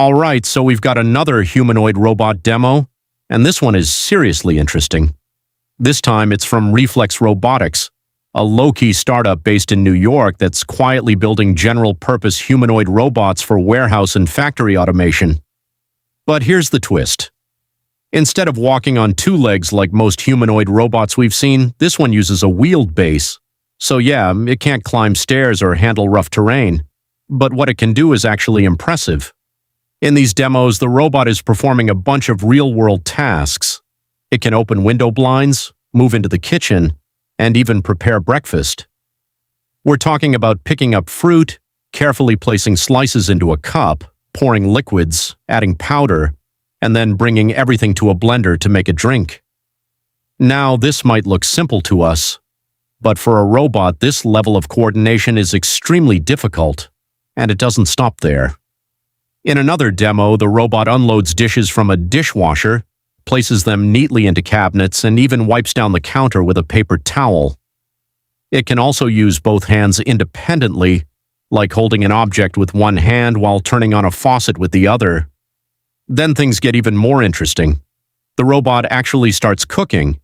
All right, so we've got another humanoid robot demo, and this one is seriously interesting. This time it's from Reflex Robotics, a low-key startup based in New York that's quietly building general-purpose humanoid robots for warehouse and factory automation. But here's the twist. Instead of walking on two legs like most humanoid robots we've seen, this one uses a wheeled base. So yeah, it can't climb stairs or handle rough terrain. But what it can do is actually impressive. In these demos, the robot is performing a bunch of real-world tasks. It can open window blinds, move into the kitchen, and even prepare breakfast. We're talking about picking up fruit, carefully placing slices into a cup, pouring liquids, adding powder, and then bringing everything to a blender to make a drink. Now, this might look simple to us, but for a robot, this level of coordination is extremely difficult, and it doesn't stop there. In another demo, the robot unloads dishes from a dishwasher, places them neatly into cabinets, and even wipes down the counter with a paper towel. It can also use both hands independently, like holding an object with one hand while turning on a faucet with the other. Then things get even more interesting. The robot actually starts cooking.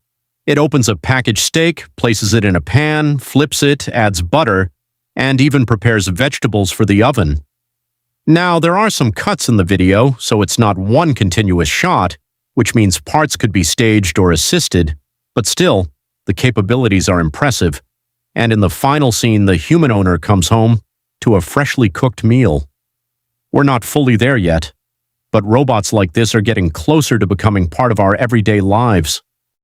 It opens a packaged steak, places it in a pan, flips it, adds butter, and even prepares vegetables for the oven. Now, there are some cuts in the video, so it's not one continuous shot, which means parts could be staged or assisted, but still, the capabilities are impressive. And in the final scene, the human owner comes home to a freshly cooked meal. We're not fully there yet, but robots like this are getting closer to becoming part of our everyday lives.